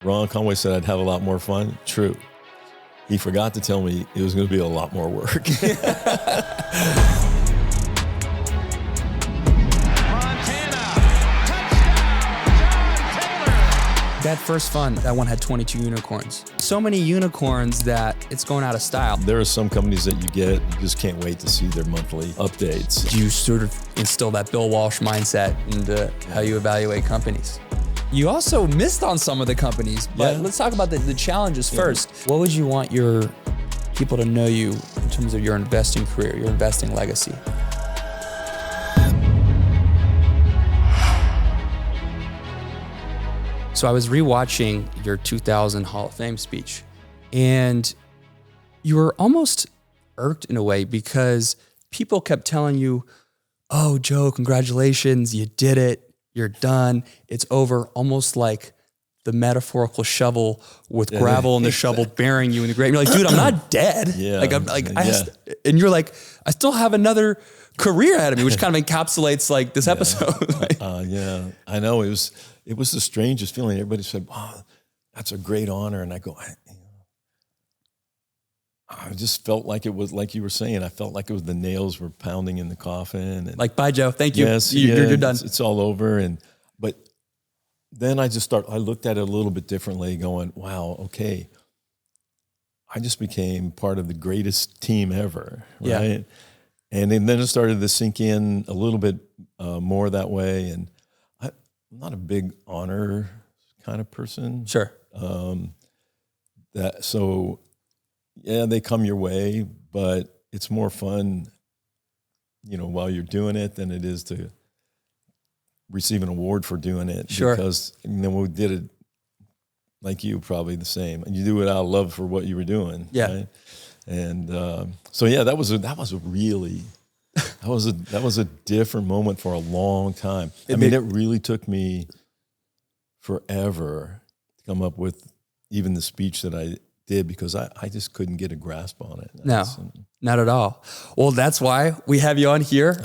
Ron Conway said I'd have a lot more fun. True. He forgot to tell me it was going to be a lot more work. That first fund, that one had 22 unicorns. So many unicorns that it's going out of style. There are some companies that you get, you just can't wait to see their monthly updates. You sort of instill that Bill Walsh mindset into how you evaluate companies. You also missed on some of the companies, but let's talk about the challenges first. What would you want your people to know you in terms of your investing career, your investing legacy? So I was rewatching your 2000 Hall of Fame speech, and you were almost irked in a way because people kept telling you, "Oh, Joe, congratulations, you did it, you're done, it's over," almost like the metaphorical shovel with gravel and the shovel burying you in the grave. You're like, "Dude, I'm not dead." And you're like, "I still have another career ahead of me," which kind of encapsulates like this episode. I know it was the strangest feeling. Everybody said, "Wow, that's a great honor," and I go, I just felt like it was like you were saying. I felt like it was the nails were pounding in the coffin. And like, "Bye, Joe. Thank you. Yes, you're done. It's all over." But then I looked at it a little bit differently, going, "Wow, okay, I just became part of the greatest team ever." Right. Yeah. And then it started to sink in a little bit more that way. And I'm not a big honor kind of person. Sure. They come your way, but it's more fun, while you're doing it than it is to receive an award for doing it. Sure. Because we did it like you, probably the same. And you do it out of love for what you were doing. Yeah. Right? And that was a different moment for a long time. It really took me forever to come up with even the speech that I did, because I just couldn't get a grasp on it. No, not at all. Well, that's why we have you on here.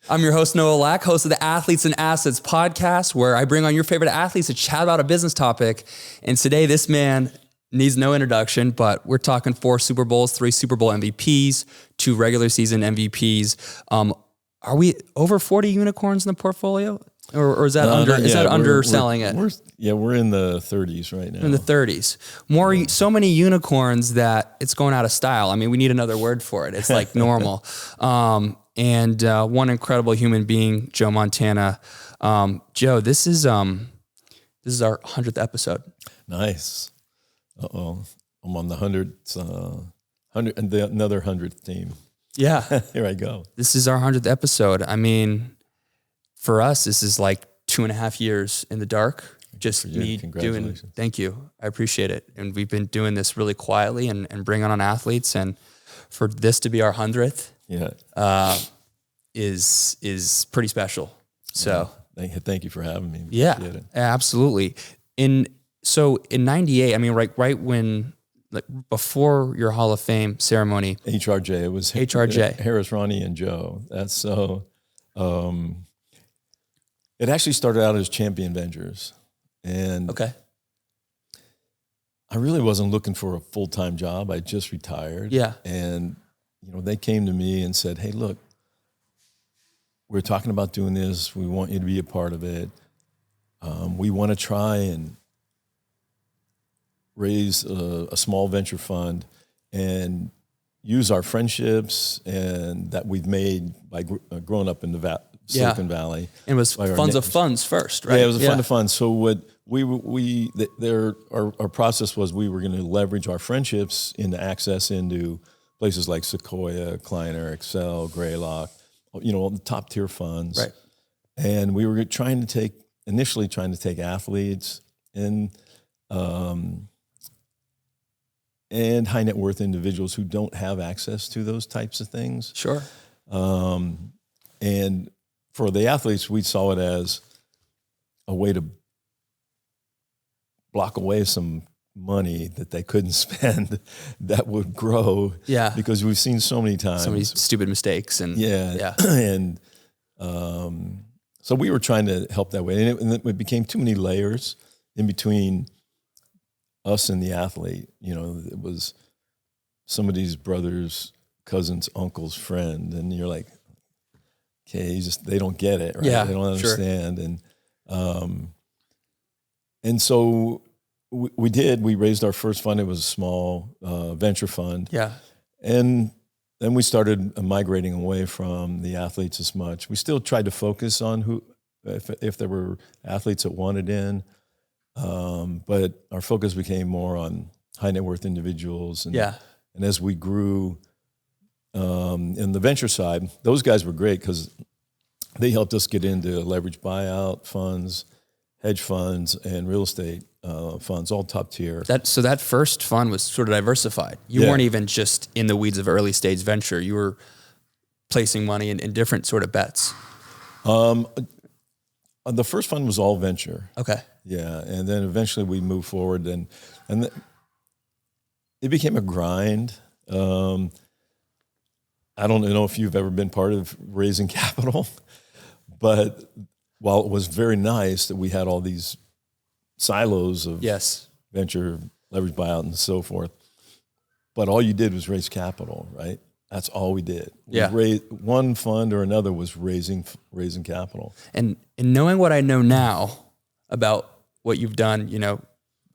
I'm your host, Noah Lack, host of the Athletes and Assets podcast, where I bring on your favorite athletes to chat about a business topic. And today, this man needs no introduction, but we're talking 4 Super Bowls, 3 Super Bowl MVPs, 2 regular season MVPs. Are we over 40 unicorns in the portfolio? Or is that underselling it? We're in the 30s right now. In the 30s. So many unicorns that it's going out of style. I mean, we need another word for it. It's like normal. And one incredible human being, Joe Montana. Joe, this is our 100th episode. Nice. Uh-oh. I'm on the 100th, another 100th team. Yeah. Here I go. This is our 100th episode. I mean, for us, this is like 2.5 years in the dark. Just me doing, thank you. I appreciate it. And we've been doing this really quietly and bringing on athletes. And for this to be our 100th is pretty special. So thank you for having me. Yeah, absolutely. In 98, I mean, right when, like before your Hall of Fame ceremony. HRJ, it was HRJ. Harris, Ronnie, and Joe. That's so, it actually started out as Champion Ventures. And okay, I really wasn't looking for a full-time job. I just retired. Yeah. And, they came to me and said, "Hey, look, we're talking about doing this. We want you to be a part of it. We want to try and raise a small venture fund and use our friendships and that we've made by growing up in the Silicon Valley." And it was funds of funds first, right? Yeah, it was a fund of funds. So what our process was, we were going to leverage our friendships into access into places like Sequoia, Kleiner, Excel, Greylock, all the top tier funds. Right. And we were initially trying to take athletes and high net worth individuals who don't have access to those types of things. Sure. And for the athletes, we saw it as a way to block away some money that they couldn't spend that would grow. Yeah. Because we've seen so many times. So many stupid mistakes. And yeah. And so we were trying to help that way. And it became too many layers in between us and the athlete. You know, it was somebody's brother's, cousin's, uncle's friend, and you're like, okay, they don't get it, right? Yeah, they don't understand, sure. and so we did. We raised our first fund. It was a small venture fund. Yeah. And then we started migrating away from the athletes as much. We still tried to focus on if there were athletes that wanted in, but our focus became more on high net worth individuals. And, and as we grew in the venture side, those guys were great because they helped us get into leveraged buyout funds, hedge funds, and real estate funds, all top tier. So that first fund was sort of diversified. You weren't even just in the weeds of early stage venture. You were placing money in different sort of bets. The first fund was all venture. Okay. Yeah, and then eventually we moved forward, and it became a grind. I don't know if you've ever been part of raising capital, but while it was very nice that we had all these silos of venture, leverage buyout, and so forth, but all you did was raise capital, right? That's all we did. One fund or another was raising capital. And knowing what I know now about what you've done, you know,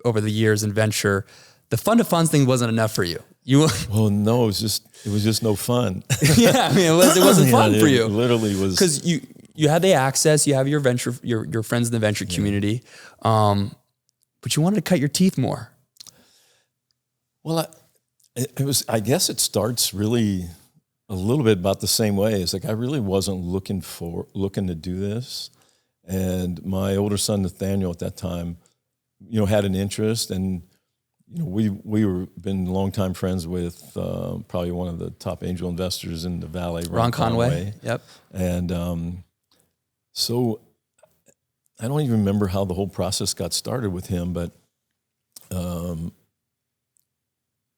over the years in venture, the fund of funds thing wasn't enough for you. Well, no, it was just no fun. Yeah, I mean, it wasn't fun for you. It literally was, because you had the access, you have your venture, your friends in the venture community, but you wanted to cut your teeth more. Well, I guess it starts really a little bit about the same way. It's like I really wasn't looking to do this, and my older son Nathaniel at that time, you know, had an interest, and you know, we were been longtime friends with probably one of the top angel investors in the Valley, Ron Conway. Yep. And so I don't even remember how the whole process got started with him, but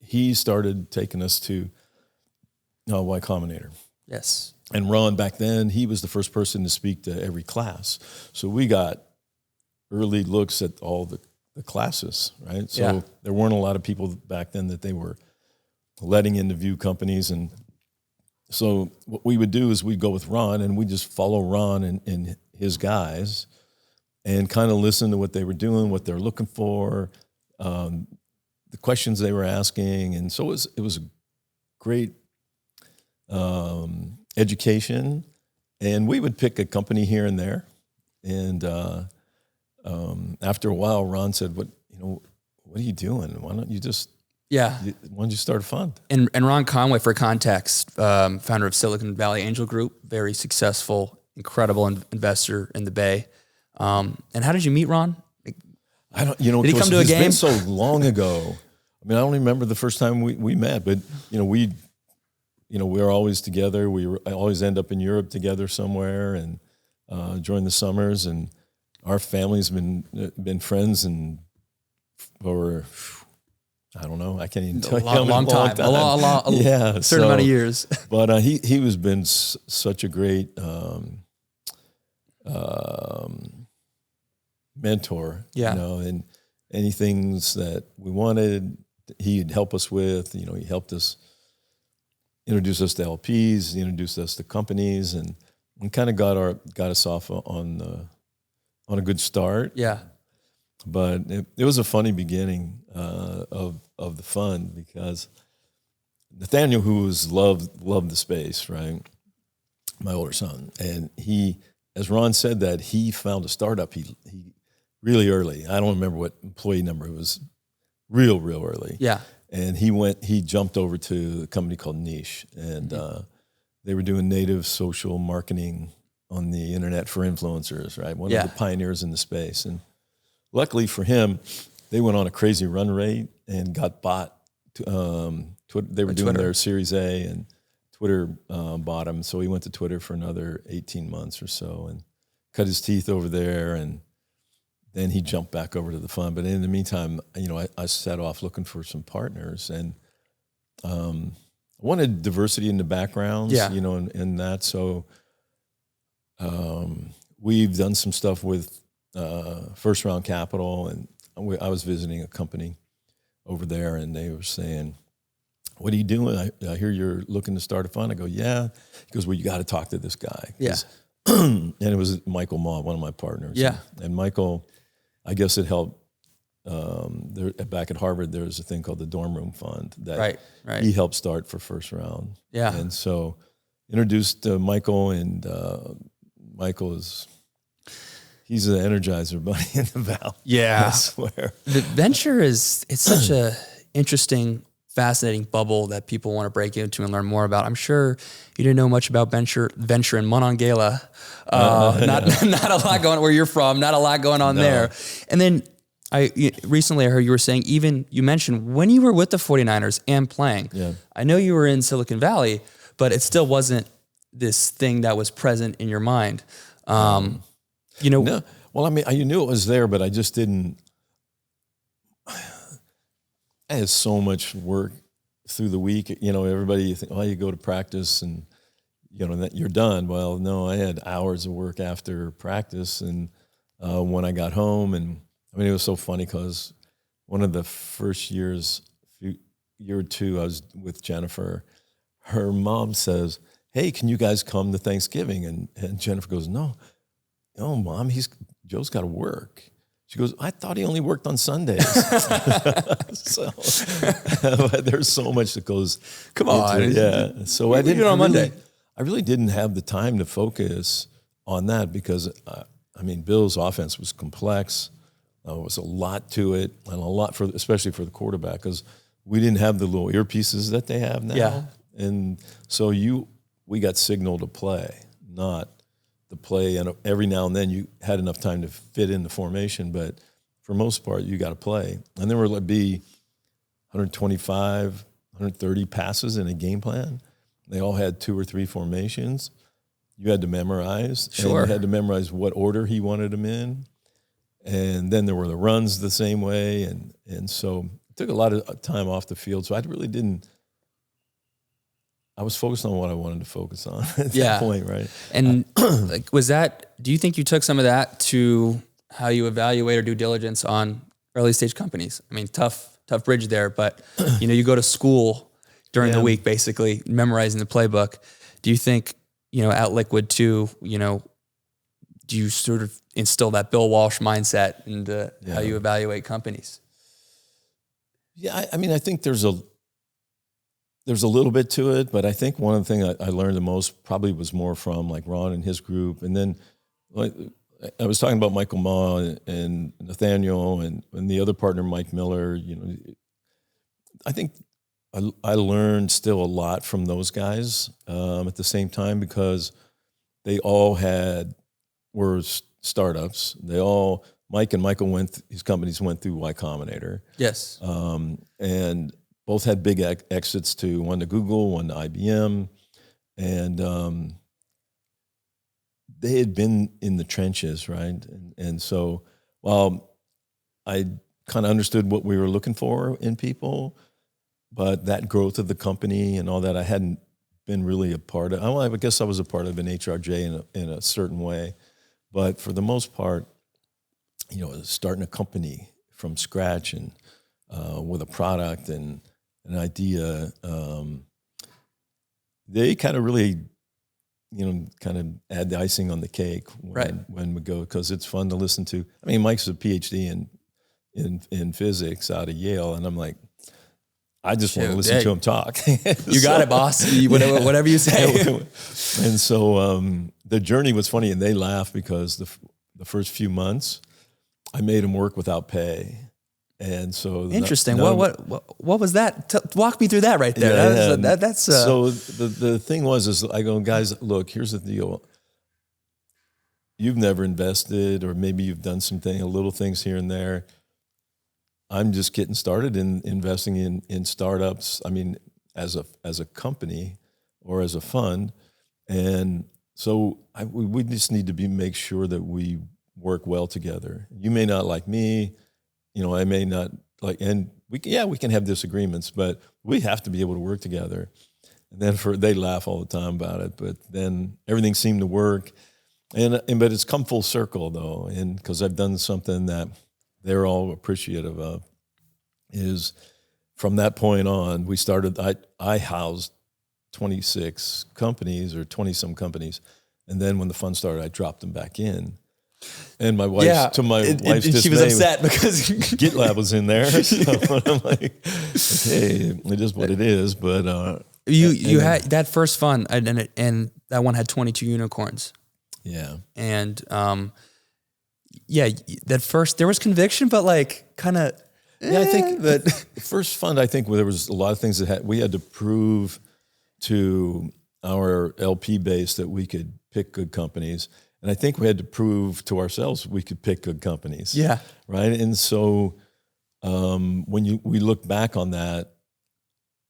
he started taking us to Y Combinator. Yes. And Ron, back then, he was the first person to speak to every class. So we got early looks at all the classes, right? So there weren't a lot of people back then that they were letting in to view companies. And so what we would do is we'd go with Ron and we'd just follow Ron and his guys and kind of listen to what they were doing, what they're looking for, the questions they were asking. And so it was a great education. And we would pick a company here and there. And after a while, Ron said, "What are you doing? Why don't you just why don't you start a fund?" And Ron Conway, for context, founder of Silicon Valley Angel Group, very successful, incredible investor in the Bay. And how did you meet Ron? I don't. Did he come to a game? It's been so long ago. I mean, I don't remember the first time we met, but we were always together. I always end up in Europe together somewhere, and during the summers, and our family's been friends and for, I don't know, I can't even tell you. A long time. A certain amount of years. But he was been such a great mentor. And any things that we wanted, he'd help us with. He helped us, introduce us to LPs, introduced us to companies, and kind of got us off on a good start. Yeah. But it was a funny beginning of the fund because Nathaniel, who loved the space, right? My older son, and he, as Ron said, that he found a startup. He really early. I don't remember what employee number. It was real early. Yeah. And he jumped over to a company called Niche, and they were doing native social marketing on the internet for influencers, right? One of the pioneers in the space. And luckily for him, they went on a crazy run rate and got bought. They were doing their Series A, and Twitter bought them. So he went to Twitter for another 18 months or so and cut his teeth over there. And then he jumped back over to the fund. But in the meantime, I set off looking for some partners, and I wanted diversity in the backgrounds, in that. So we've done some stuff with First Round Capital, and I was visiting a company over there, and they were saying, "What are you doing? I hear you're looking to start a fund." I go, "Yeah." He goes, "Well, you got to talk to this guy." Yeah. And it was Michael Ma, one of my partners. Yeah. And Michael, I guess it helped. Back at Harvard, there's a thing called the Dorm Room Fund that he helped start for First Round. Yeah. And so introduced Michael, and Michael he's an energizer bunny in the Valley. Yeah. I swear. The venture it's such a interesting, fascinating bubble that people want to break into and learn more about. I'm sure you didn't know much about venture in Monongahela. Not a lot going where you're from, not a lot going on there. And then recently I heard you were saying, even you mentioned when you were with the 49ers and playing, I know you were in Silicon Valley, but it still wasn't this thing that was present in your mind. No. Well, I mean, you knew it was there, but I just didn't. I had so much work through the week. Everybody, you think, you go to practice and, that you're done. Well, no, I had hours of work after practice. And when I got home, and I mean, it was so funny because one of the first year or two I was with Jennifer, her mom says, "Hey, can you guys come to Thanksgiving?" And Jennifer goes, No, Mom, Joe's got to work. She goes, "I thought he only worked on Sundays." So there's so much that goes. Come on, yeah. So I didn't on Monday. I really didn't have the time to focus on that because Bill's offense was complex. There was a lot to it, and a lot especially for the quarterback, because we didn't have the little earpieces that they have now. Yeah. And so we got signal to play, not the play, and every now and then you had enough time to fit in the formation, but for most part you got to play. And there would be 125, 130 passes in a game plan. They all had 2 or 3 formations. You had to memorize. Sure. And you had to memorize what order he wanted them in. And then there were the runs the same way, and so it took a lot of time off the field. So I really didn't. I was focused on what I wanted to focus on at that point, right? And do you think you took some of that to how you evaluate or due diligence on early stage companies? I mean, tough bridge there, but you go to school during the week, basically memorizing the playbook. Do you think, at Liquid2, do you sort of instill that Bill Walsh mindset into how you evaluate companies? Yeah, I think there's a little bit to it, but I think one of the things I learned the most probably was more from like Ron and his group. And then I was talking about Michael Ma and Nathaniel and the other partner, Mike Miller. I think I learned still a lot from those guys at the same time, because they all were startups. Mike and Michael his companies went through Y Combinator. Yes. And both had big exits to one to Google, one to IBM. And they had been in the trenches, right? And so while I kind of understood what we were looking for in people, but that growth of the company and all that, I hadn't been really a part of. I guess I was a part of an HRJ in a certain way. But for the most part, starting a company from scratch and with a product and an idea, they kind of really, kind of add the icing on the cake when we go, because it's fun to listen to. I mean, Mike's a PhD in physics out of Yale, and I'm like, I just want to listen to him talk. You got it, boss. Whatever you say. And so the journey was funny, and they laughed because the first few months I made them work without pay. And so interesting. What was that? Walk me through that right there. That's so the thing is I go, guys, look, here's the deal. You've never invested, or maybe you've done little things here and there. I'm just getting started in investing in startups. I mean, as a company or as a fund, and so we just need to make sure that we work well together. You may not like me. I may not like, and we can have disagreements, but we have to be able to work together. And then they laugh all the time about it, but then everything seemed to work. But it's come full circle though. And because I've done something that they're all appreciative of, is from that point on, we started, I housed 26 companies or 20 some companies. And then when the fund started, I dropped them back in. And my wife, to my wife's dismay, she was upset because Gitlab was in there. So I'm like, okay, it is what it is. But you had that first fund, and that one had 22 unicorns. Yeah. And that first, there was conviction, but like kind of. Yeah, I think that the first fund, I think there was a lot of things that we had to prove to our LP base that we could pick good companies. And I think we had to prove to ourselves we could pick good companies. Yeah. Right. And so when we look back on that,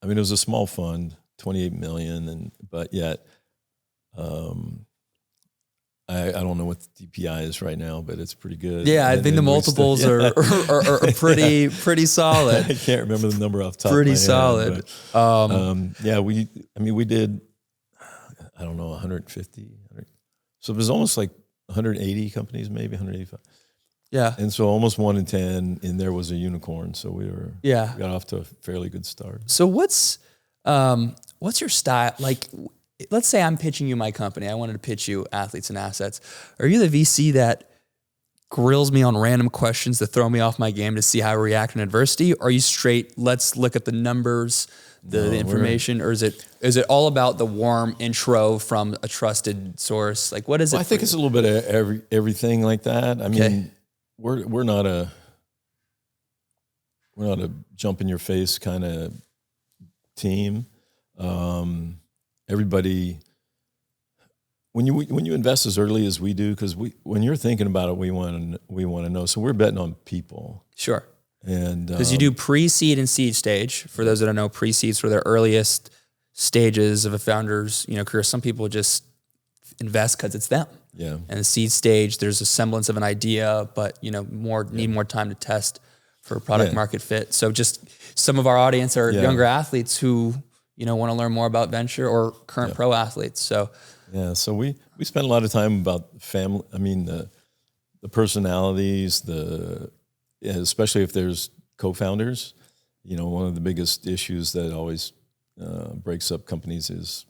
I mean, it was a small fund, 28 million, but yet I don't know what the DPI is right now, but it's pretty good. Yeah, I think the multiples are pretty solid. I can't remember the number off the top pretty of my solid. head. But, we did, I don't know, 150. So it was almost like 180 companies, maybe 185. Yeah. And so almost 1 in 10 in there was a unicorn. So we got off to a fairly good start. So what's your style? Like, let's say I'm pitching you my company. I wanted to pitch you Athletes and Assets. Are you the VC that grills me on random questions to throw me off my game to see how I react in adversity? Or are you straight, let's look at the numbers, the information, or is it all about the warm intro from a trusted source? Like, what is it? I think it's a little bit of everything like that. I mean, we're not a jump in your face kind of team. Everybody, when you invest as early as we do, because when you're thinking about it, we want to know. So we're betting on people. Sure. And because you do pre-seed and seed stage. For those that don't know, pre-seeds for the earliest stages of a founder's career. Some people just invest because it's them. Yeah. And the seed stage, there's a semblance of an idea, but need more time to test for product market fit. So just some of our audience are younger athletes who want to learn more about venture, or current pro athletes. So so we spend a lot of time about family. I mean the personalities, especially if there's co-founders. One of the biggest issues that always breaks up companies is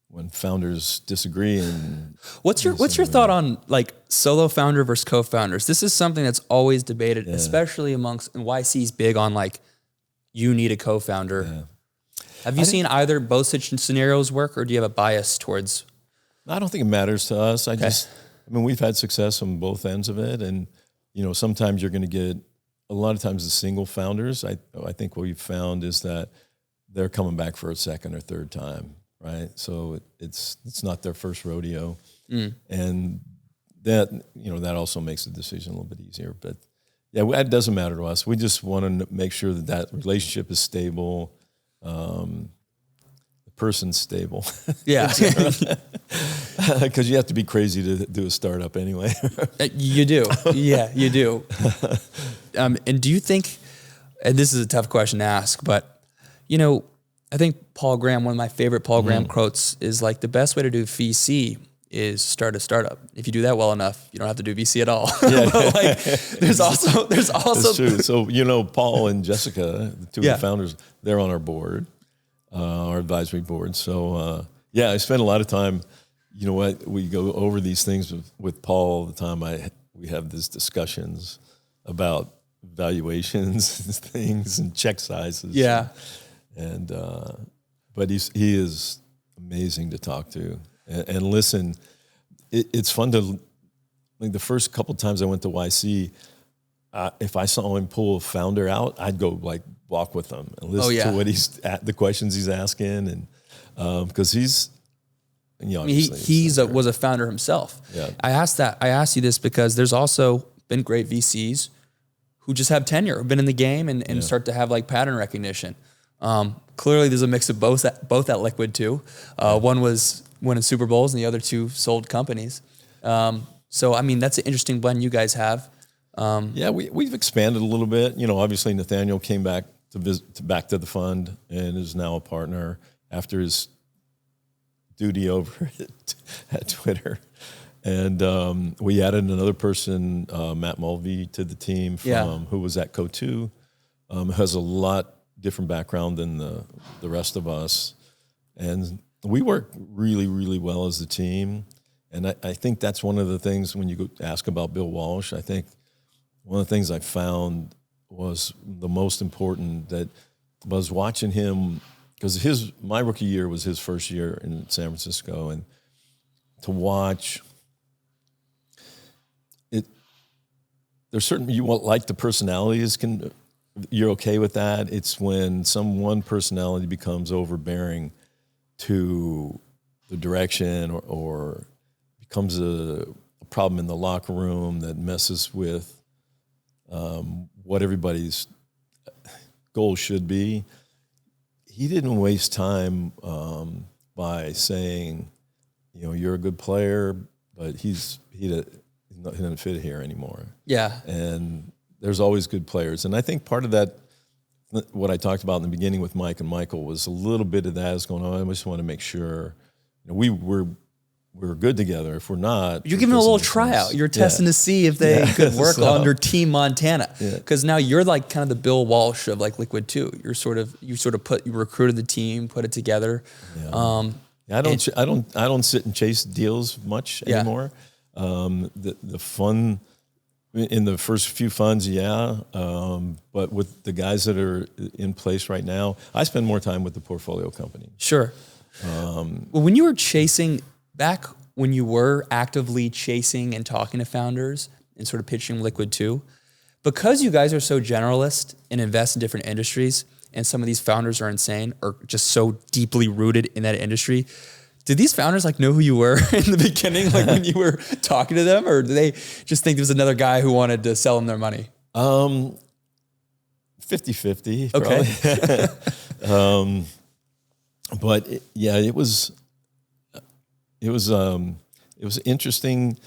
when founders disagree. And what's your thought on like solo founder versus co-founders? This is something that's always debated, especially amongst, and YC's big on like, you need a co-founder. Yeah. Have you seen both such scenarios work, or do you have a bias towards? I don't think it matters to us. We've had success on both ends of it. And, sometimes you're going to get, a lot of times the single founders, I think what we've found is that they're coming back for a second or third time, right? So it's not their first rodeo. And that, that also makes the decision a little bit easier. But it doesn't matter to us. We just want to make sure that relationship is stable. The person's stable. Yeah. Because you have to be crazy to do a startup anyway. You do. Yeah, you do. And do you think, and this is a tough question to ask, but, I think Paul Graham, one of my favorite Paul Graham quotes is like, the best way to do VC is start a startup. If you do that well enough, you don't have to do VC at all. But like, there's also. That's true. So, Paul and Jessica, the two of the founders, they're on our board, our advisory board. So, I spend a lot of time, we go over these things with Paul all the time. We have these discussions about valuations and things and check sizes. Yeah. But he is amazing to talk to and listen. It's fun to, like the first couple of times I went to YC, if I saw him pull a founder out, I'd go like walk with him and listen to what the questions he's asking. And because he's, was a founder himself. Yeah. I asked you this because there's also been great VCs who just have tenure, have been in the game and start to have like pattern recognition. Clearly there's a mix of both at Liquid2. One was winning Super Bowls and the other two sold companies. So, that's an interesting blend you guys have. We've expanded a little bit. Obviously Nathaniel came back to the fund and is now a partner after his duty over at Twitter. And we added another person, Matt Mulvey, to the team who was at Co2, has a lot different background than the rest of us. And we work really, really well as a team. And I think that's one of the things when you go ask about Bill Walsh, I think one of the things I found was the most important that was watching him, because my rookie year was his first year in San Francisco, and to watch it, there's certain, you want, like the personalities you're okay with that. It's when one personality becomes overbearing to the direction or becomes a problem in the locker room that messes with what everybody's goal should be. He didn't waste time by saying, you're a good player, but he doesn't fit here anymore. Yeah. And there's always good players. And I think part of that, what I talked about in the beginning with Mike and Michael, was a little bit of that is going on. I just want to make sure we're good together. If we're not, you're giving a little tryout. You're testing to see if they could work under Team Montana. Because now you're like kind of the Bill Walsh of like Liquid2. You recruited the team, put it together. Yeah. I don't sit and chase deals much anymore. The fun in the first few funds, but with the guys that are in place right now, I spend more time with the portfolio company. Sure. Well, when you were back when you were actively chasing and talking to founders and sort of pitching Liquid2, because you guys are so generalist and invest in different industries, and some of these founders are insane or just so deeply rooted in that industry, did these founders like know who you were in the beginning, like when you were talking to them, or do they just think there was another guy who wanted to sell them their money? 50-50. Okay. But it was interesting,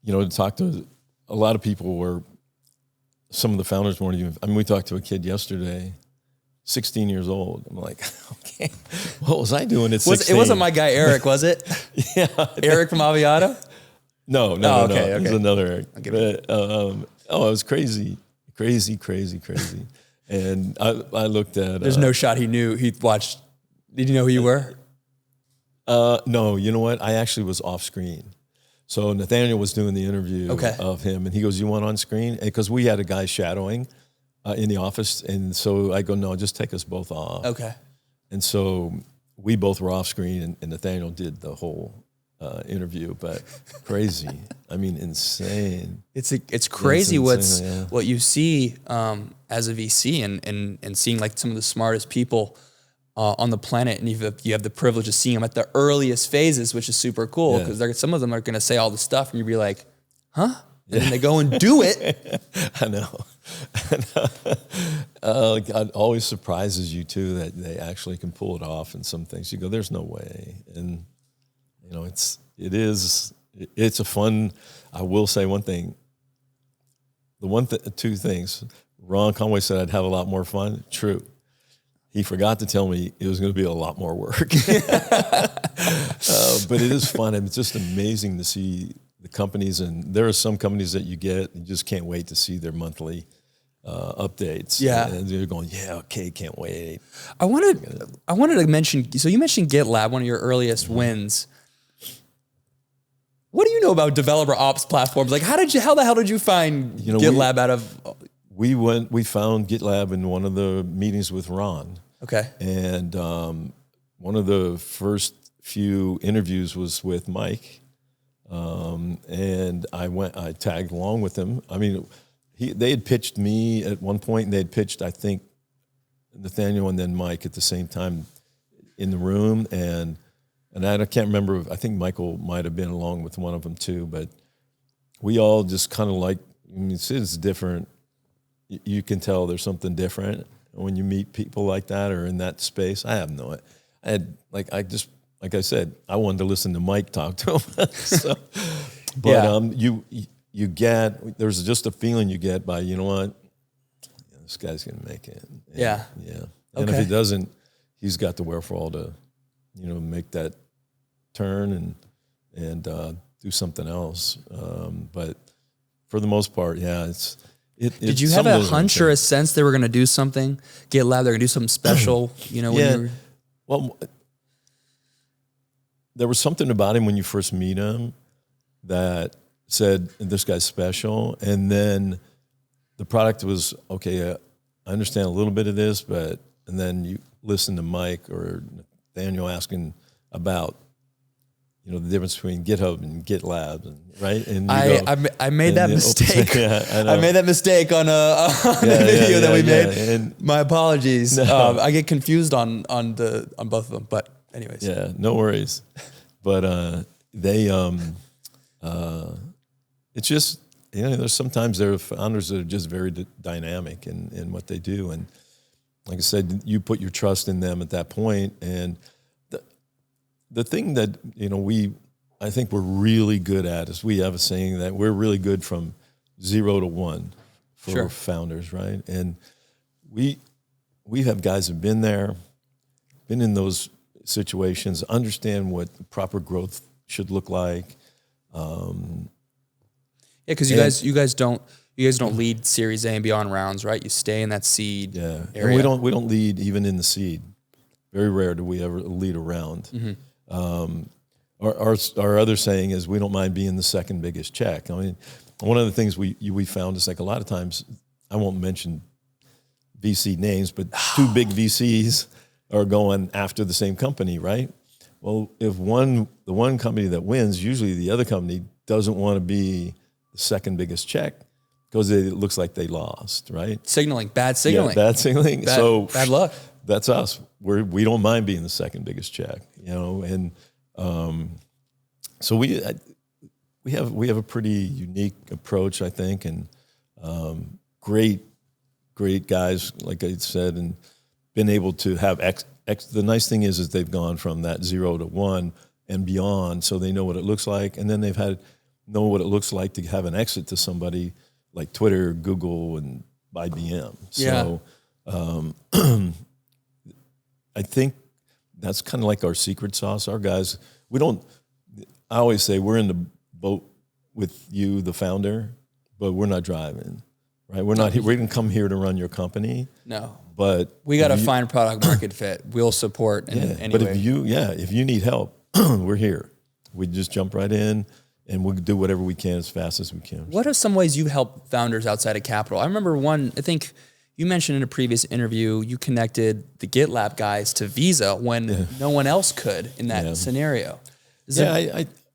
to talk to a lot of people where some of the founders weren't even, we talked to a kid yesterday, 16 years old. I'm like, okay, what was I doing at 16? It wasn't my guy, Eric, was it? Yeah. Eric from Aviato? No. Okay. It was another Eric. But, it was crazy. And I looked at... There's no shot he knew. He watched... Did you know who you were? No, you know what? I actually was off screen. So Nathaniel was doing the interview of him, and he goes, "You want on screen?" Because we had a guy shadowing in the office, and so I go, "No, just take us both off." Okay. And so we both were off screen, and Nathaniel did the whole interview, but crazy. Insane. It's crazy what you see as a VC and seeing like some of the smartest people on the planet, and you have the privilege of seeing them at the earliest phases, which is super cool because some of them are going to say all the stuff, and you'll be like, "Huh?" And then they go and do it. I know. God always surprises you too that they actually can pull it off. In some things, you go, "There's no way." And it's a fun. I will say one thing. Two things. Ron Conway said I'd have a lot more fun. True. He forgot to tell me it was going to be a lot more work. But it is fun. It's just amazing to see the companies. And there are some companies that you just can't wait to see their monthly updates. Yeah. And you're going, can't wait. I wanted to mention, so you mentioned GitLab, one of your earliest wins. What do you know about developer ops platforms? Like how the hell did you find GitLab out of... We found GitLab in one of the meetings with Ron. Okay. And one of the first few interviews was with Mike. And I tagged along with him. They had pitched me at one point, and they had pitched, I think, Nathaniel and then Mike at the same time in the room. And I can't remember, I think Michael might have been along with one of them too, but we all just kind of it's different. You can tell there's something different when you meet people like that or in that space. I have no, I had like I said, I wanted to listen to Mike talk to him. You get, there's just a feeling you get by, this guy's gonna make it. And if he doesn't, he's got the wherewithal to, make that turn and do something else. But for the most part, Did you have a hunch or a sense they were going to do something? Gitlab, they're going to do something special, you know? Yeah. When you were... Well, there was something about him when you first meet him that said, this guy's special. And then the product was, okay, I understand a little bit of this, and then you listen to Mike or Daniel asking about, you know, the difference between GitHub and Gitlab, right? And I made that mistake. I made that mistake on the video that we made. And my apologies. No. I get confused on both of them, but anyways. Yeah, no worries. But it's just, you know, there's sometimes there are founders that are just very dynamic in what they do. And like I said, you put your trust in them at that point. And the thing that, you know, I think we're really good at is we have a saying that we're really good from 0 to 1 for founders, right? And we have guys who've been there, been in those situations, understand what proper growth should look like. Because you guys don't lead Series A and beyond rounds, right? You stay in that seed area. And we don't lead even in the seed. Very rare do we ever lead a round. Mm-hmm. Our other saying is we don't mind being the second biggest check. I mean, one of the things we found is like a lot of times, I won't mention VC names, but two big VCs are going after the same company, right? Well, if the one company that wins, usually the other company doesn't want to be the second biggest check because it looks like they lost, right? Bad signaling. Yeah, bad signaling. Bad luck. That's us. We don't mind being the second biggest check, you know, and so we have a pretty unique approach, I think, and great guys, like I said, and been able to have the nice thing is they've gone from that 0 to 1 and beyond, so they know what it looks like, and then they've know what it looks like to have an exit to somebody like Twitter, Google, and IBM. So I think that's kind of like our secret sauce. Our guys, I always say we're in the boat with you, the founder, but we're not driving, right? We're not here. We didn't come here to run your company. No. But we got to find product market fit. We'll support in any but way. If you need help, we're here. We just jump right in and we'll do whatever we can as fast as we can. What are some ways you help founders outside of capital? I remember I think you mentioned in a previous interview, you connected the Gitlab guys to Visa when no one else could in that scenario.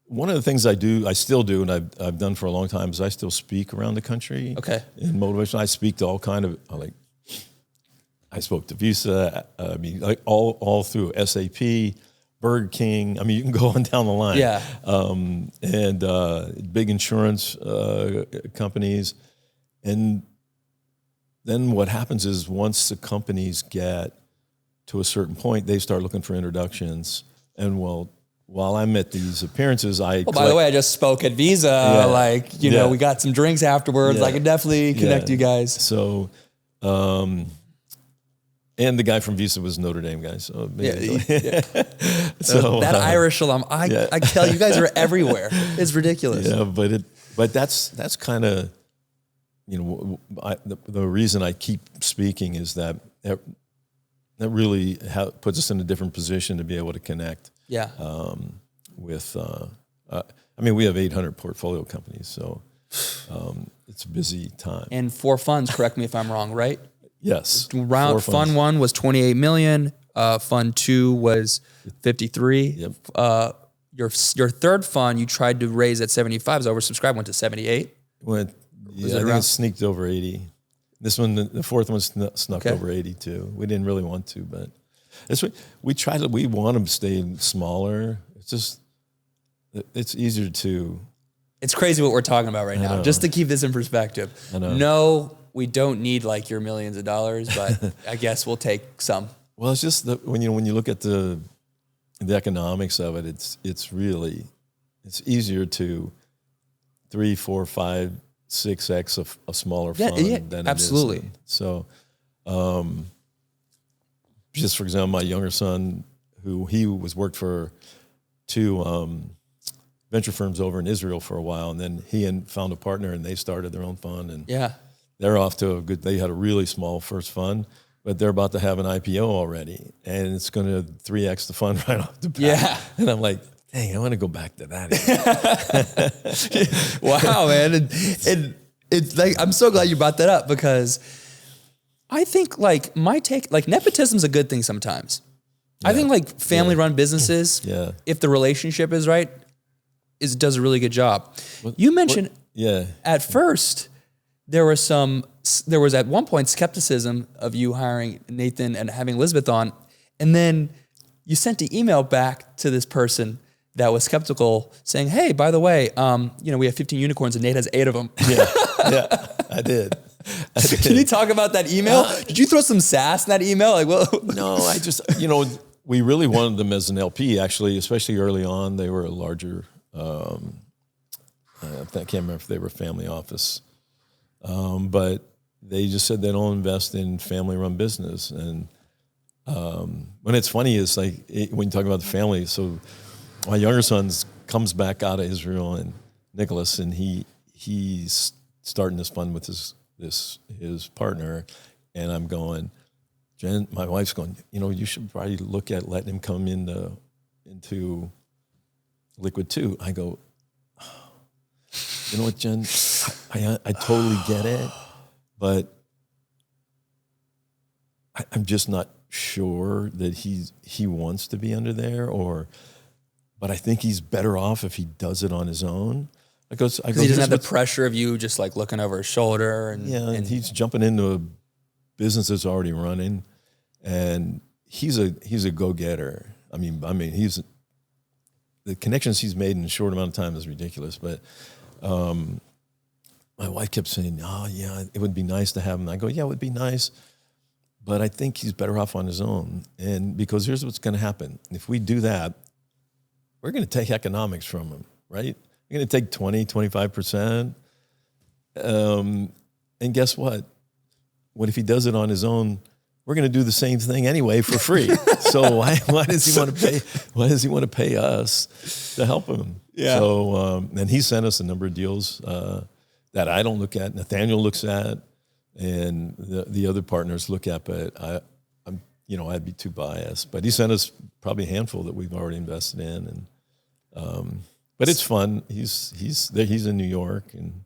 One of the things I still do, and I've done for a long time, is I still speak around the country. Okay. In motivation, I speak to all kind of I spoke to Visa. I mean, like all through SAP, Burger King. I mean, you can go on down the line. Yeah. And big insurance companies, and then what happens is once the companies get to a certain point, they start looking for introductions. And while I'm at these appearances, by the way, I just spoke at Visa. We got some drinks afterwards. I could definitely connect you guys. So, and the guy from Visa was Notre Dame guy. So So that Irish alum, I tell you guys are everywhere. It's ridiculous. Yeah, but that's kind of, the reason I keep speaking is that really puts us in a different position to be able to connect. Yeah. We have 800 portfolio companies, so it's a busy time. And 4 funds, correct me if I'm wrong, right? Yes. Fund 1 was 28 million. Fund 2 was 53. Yep. Your third fund you tried to raise at 75, was oversubscribed, went to 78. I think it sneaked over 80. This one, the fourth one snuck over 80 too. We didn't really want to, but that's what we want them to stay smaller. It's easier to. It's crazy what we're talking about right now. Just to keep this in perspective. I know. No, we don't need like your millions of dollars, but I guess we'll take some. Well, it's just that when you look at the economics of it, it's easier to 3, 4, 5, 6x a smaller fund than absolutely. It is. So, just for example, my younger son, he worked for 2 venture firms over in Israel for a while, and then he found a partner, and they started their own fund, and they're off to they had a really small first fund, but they're about to have an IPO already, and it's going to 3x the fund right off the bat. Yeah. And I'm like, dang, I want to go back to that again. Wow, man. And it's like, I'm so glad you brought that up, because I think like my take, like nepotism's a good thing sometimes. I think like family run businesses, if the relationship is right, does a really good job. You mentioned at first there was at one point skepticism of you hiring Nathan and having Elizabeth on, and then you sent an email back to this person that was skeptical saying, hey, by the way, we have 15 unicorns and Nate has 8 of them. Yeah, I did. Can you talk about that email? Did you throw some sass in that email? Like, well, no, I just, we really wanted them as an LP, actually, especially early on. They were a larger, I can't remember if they were a family office, but they just said they don't invest in family-run business. And when it's funny is like when you talk about the family. So my younger son comes back out of Israel, and Nicholas, and he's starting this fund with his partner, and I'm going, Jen, my wife's going, you should probably look at letting him come into Liquid2. I go, you know what, Jen, I totally get it, but I'm just not sure that he wants to be under there, but I think he's better off if he does it on his own. I go, he doesn't have the pressure of you just like looking over his shoulder, and he's jumping into a business that's already running, and he's a go-getter. I mean, the connections he's made in a short amount of time is ridiculous. But my wife kept saying, "Oh yeah, it would be nice to have him." I go, "Yeah, it would be nice, but I think he's better off on his own." And because here's what's going to happen: if we do that, we're going to take economics from him, right? We're going to take 20, 25%. And guess what? What if he does it on his own? We're going to do the same thing anyway for free. So why does he want to pay? Why does he want to pay us to help him? Yeah. So and he sent us a number of deals that I don't look at. Nathaniel looks at, and the other partners look at. But I'd be too biased. But he sent us probably a handful that we've already invested in, and but it's fun. He's in New York, and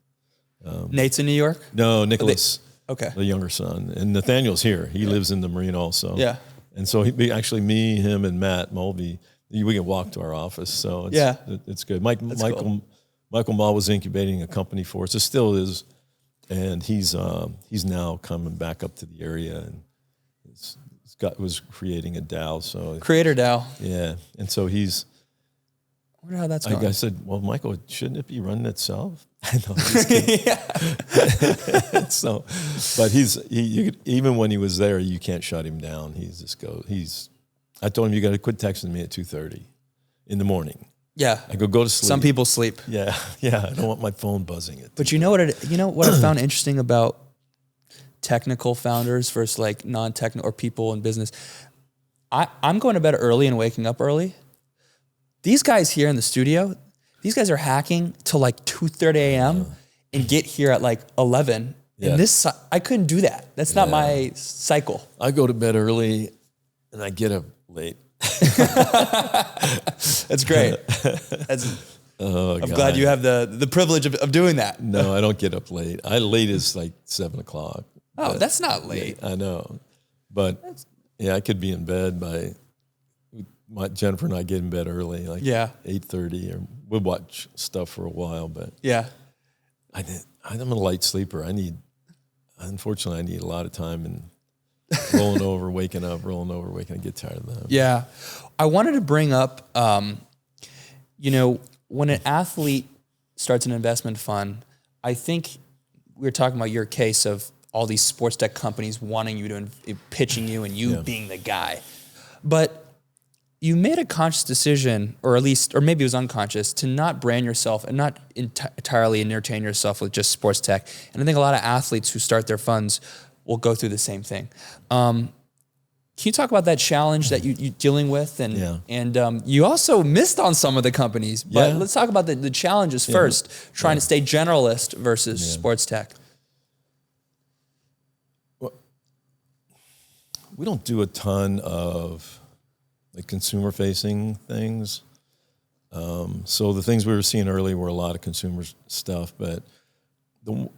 Nate's in New York. No, Nicholas. Okay. The younger son. And Nathaniel's here. He lives in the Marine also. Yeah. And so me, him, and Matt Mulvey, we can walk to our office. So it's good. Michael Ma was incubating a company for us. It still is. And he's now coming back up to the area, and was creating a DAO. So Creator DAO. Yeah. And so he's, I wonder how that's going. I said, well, Michael, shouldn't it be running itself? I know, just kidding. So, but even when he was there, you can't shut him down. I told him, you got to quit texting me at 2:30 in the morning. Yeah. I go to sleep. Some people sleep. Yeah. Yeah. I don't want my phone buzzing it. But you know what I found interesting about technical founders versus like non-technical or people in business? I'm going to bed early and waking up early. These guys here in the studio, these guys are hacking till like 2:30 a.m. and get here at like 11. Yeah. And I couldn't do that. That's not my cycle. I go to bed early and I get up late. That's great. I'm glad you have the privilege of doing that. No, I don't get up late. Late is like 7 o'clock. Oh, that's not late. I know. But I could be in bed by... Jennifer and I get in bed early, like 8:30, or we'll watch stuff for a while. But I'm a light sleeper. Unfortunately, I need a lot of time and rolling over, waking up, I get tired of that. Yeah, I wanted to bring up, when an athlete starts an investment fund, I think we were talking about your case of all these sports tech companies wanting you to pitching you and you being the guy, but you made a conscious decision, or maybe it was unconscious, to not brand yourself and not entirely entertain yourself with just sports tech. And I think a lot of athletes who start their funds will go through the same thing. Can you talk about that challenge that you're dealing with? And you also missed on some of the companies, but let's talk about the challenges first, trying to stay generalist versus sports tech. we don't do a ton of like consumer facing things. So the things we were seeing early were a lot of consumer stuff, but the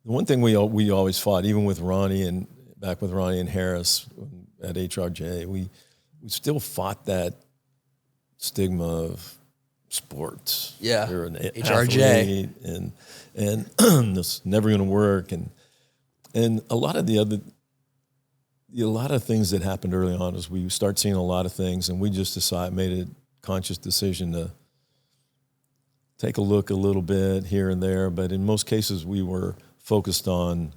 one thing we always fought, even with Ronnie and Harris at HRJ, we still fought that stigma of sports. Yeah, you're an HRJ, athlete and it's never going to work, and a lot of things that happened early on is we start seeing a lot of things, and we just made a conscious decision to take a look a little bit here and there, but in most cases we were focused on,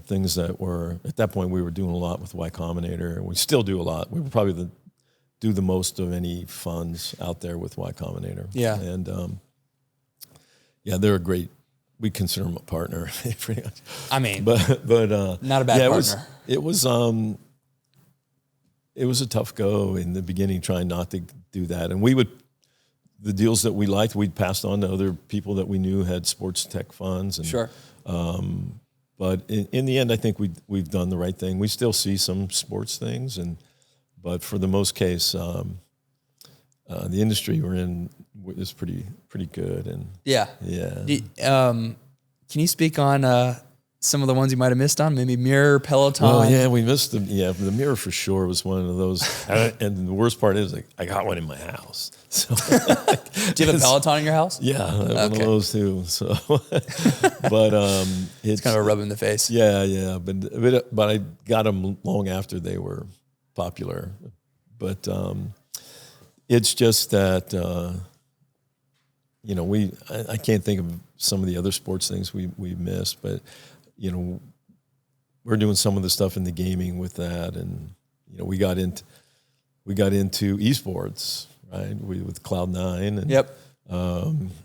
things that were, at that point we were doing a lot with Y Combinator, and we still do a lot. We were probably do the most of any funds out there with Y Combinator. Yeah. And they're a great, we consider them a partner. Pretty much. I mean, but not a bad partner. It was a tough go in the beginning, trying not to do that. And the deals that we liked, we'd passed on to other people that we knew had sports tech funds. And, sure. But in the end, I think we've done the right thing. We still see some sports things, but for the most case, the industry we're in is pretty good. And yeah. Can you speak on some of the ones you might have missed on? Maybe Mirror, Peloton. Oh yeah, we missed them. Yeah, the Mirror for sure was one of those. And the worst part is, I got one in my house. So, do you have a Peloton in your house? Yeah, one of those too. So, but it's kind of a rub in the face. Yeah. But I got them long after they were popular. But it's just that I can't think of some of the other sports things we missed, but we're doing some of the stuff in the gaming with that, and we got into esports, right? With Cloud9 and yep.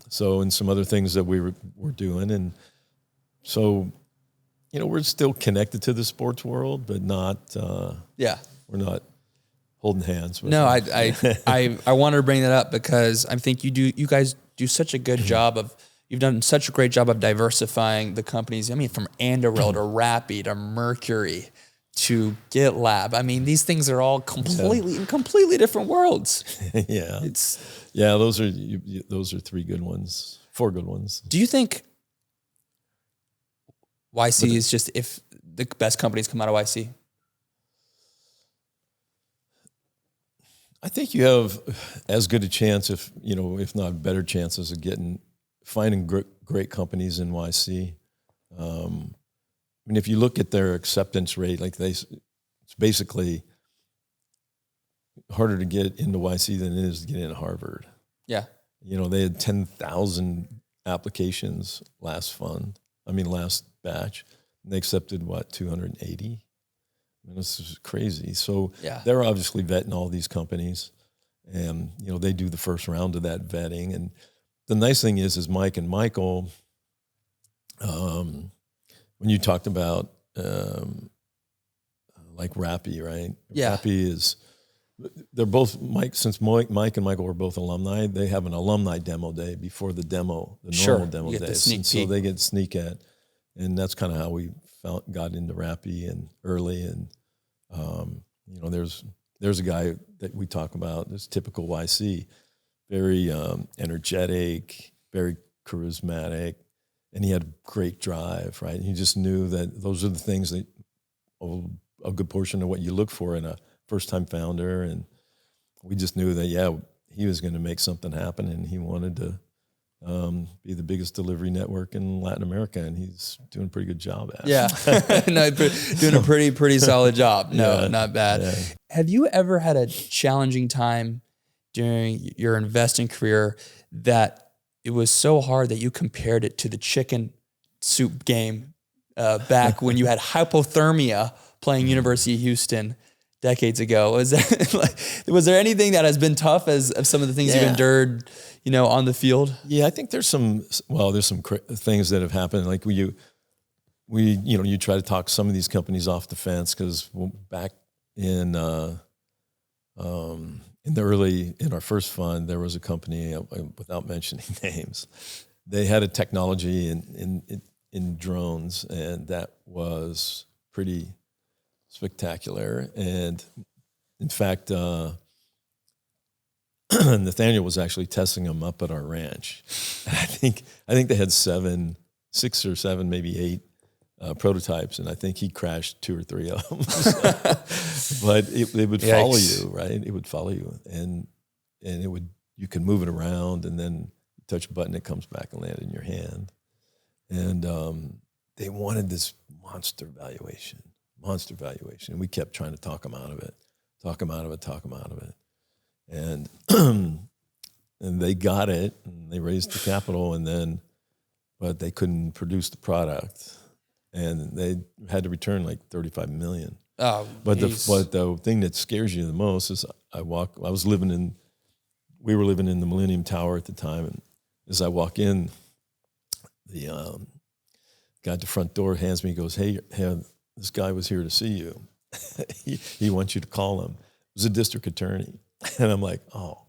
So and some other things that we were doing, and so we're still connected to the sports world, but not we're not holding hands. No, I wanted to bring that up because I think you guys do such a good job of. You've done such a great job of diversifying the companies. I mean, from Anduril to Rappi to Mercury to Gitlab. I mean, these things are all completely different worlds. Yeah, those are 3 good ones, 4 good ones. Do you think YC is just if the best companies come out of YC? I think you have as good a chance, if not better chances, of finding great companies in YC. I mean, if you look at their acceptance rate, it's basically harder to get into YC than it is to get into Harvard. Yeah. They had 10,000 applications last batch. And they accepted 280? I mean, this is crazy. So they're obviously vetting all these companies, and they do the first round of that vetting. And the nice thing is Mike and Michael, when you talked about like Rappi, right? Yeah. Rappi they're both since Mike and Michael were both alumni, they have an alumni demo day before the normal demo day. So they get sneak at, and that's kind of how we got into Rappi and early. And there's a guy that we talk about, this typical YC, very energetic, very charismatic, and he had great drive, right? And he just knew that those are the things that a good portion of what you look for in a first-time founder. And we just knew that, he was going to make something happen, and he wanted to be the biggest delivery network in Latin America, and he's doing a pretty good job at it. Yeah, doing a pretty solid job. No, not bad. Yeah. Have you ever had a challenging time during your investing career that it was so hard that you compared it to the chicken soup game back when you had Hypothermia playing University of Houston decades ago? Was there anything that has been tough as some of the things you've endured, on the field? Yeah, I think there's some things that have happened. Like you try to talk some of these companies off the fence, because back in our first fund, there was a company, without mentioning names, they had a technology, and in drones, and that was pretty spectacular. And in fact, Nathaniel was actually testing them up at our ranch. And I think they had 6 or 7, maybe 8 prototypes, and I think he crashed 2 or 3 of them. But it would follow you, right? It would follow you, and you can move it around, and then you touch a button, it comes back and lands in your hand. And they wanted this monster valuation. We kept trying to talk them out of it. And and they got it, and they raised the capital, but they couldn't produce the product, and they had to return like $35 million. Oh, but the thing that scares you the most is we were living in the Millennium Tower at the time, and as I walk in, the guy at the front door hands me, goes, hey, this guy was here to see you. he wants you to call him. It was a district attorney. And I'm like, oh,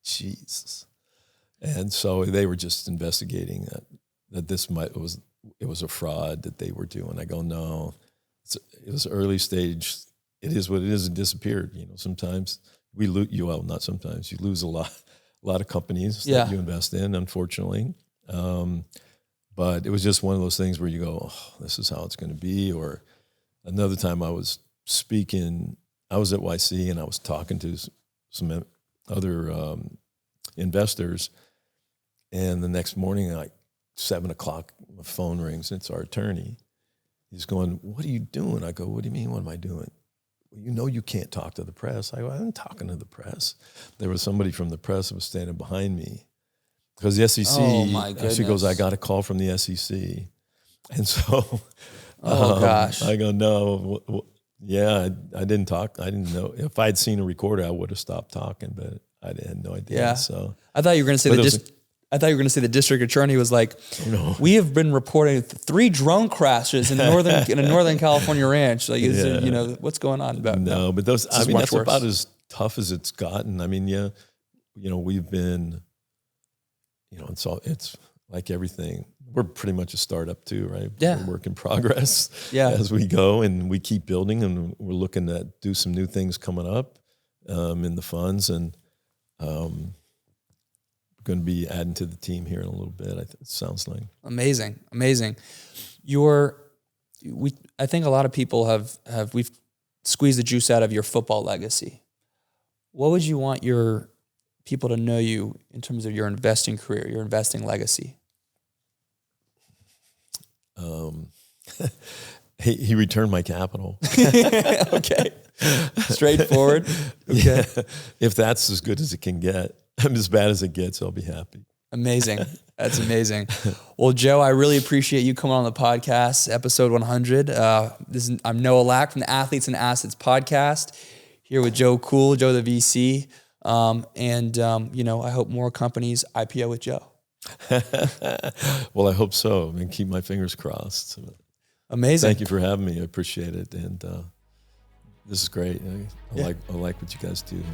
Jesus. And so they were just investigating that it was a fraud that they were doing. I go, no, it was early stage. It is what it is. It disappeared. Sometimes we lose. Not sometimes. You lose a lot of companies that you invest in, unfortunately. But it was just one of those things where you go, oh, this is how it's going to be. Or another time I was speaking, I was at YC and I was talking to some other investors, and the next morning, like 7:00, my phone rings, and it's our attorney. He's going, what are you doing? I go, what do you mean, what am I doing? Well, you can't talk to the press. I go, I'm talking to the press. There was somebody from the press that was standing behind me. Because the SEC, she goes, I got a call from the SEC. And so gosh. I go, no, yeah, I didn't talk. I didn't know. If I had seen a recorder, I would have stopped talking, but I had no idea. Yeah. So I thought you were going to say the district attorney was like, we have been reporting 3 drone crashes in a Northern California ranch. Like, is there, what's going on about? No, but that's about as tough as it's gotten. I mean, we've been, it's like everything. We're pretty much a startup too, right? Yeah. We're a work in progress as we go, and we keep building, and we're looking to do some new things coming up in the funds, and going to be adding to the team here in a little bit. It sounds like amazing. I think a lot of people we've squeezed the juice out of your football legacy. What would you want your people to know you in terms of your investing career, your investing legacy? He returned my capital. Okay. Straightforward. Okay. Yeah. If that's as good as it can get, as bad as it gets, I'll be happy. Amazing. That's amazing. Well, Joe, I really appreciate you coming on the podcast, episode 100. I'm Noah Lack from the Athletes and Assets podcast, here with Joe Cool, Joe the VC. I hope more companies IPO with Joe. Well, I hope so. I mean, keep my fingers crossed. Amazing. Thank you for having me. I appreciate it. And this is great. I like what you guys do here.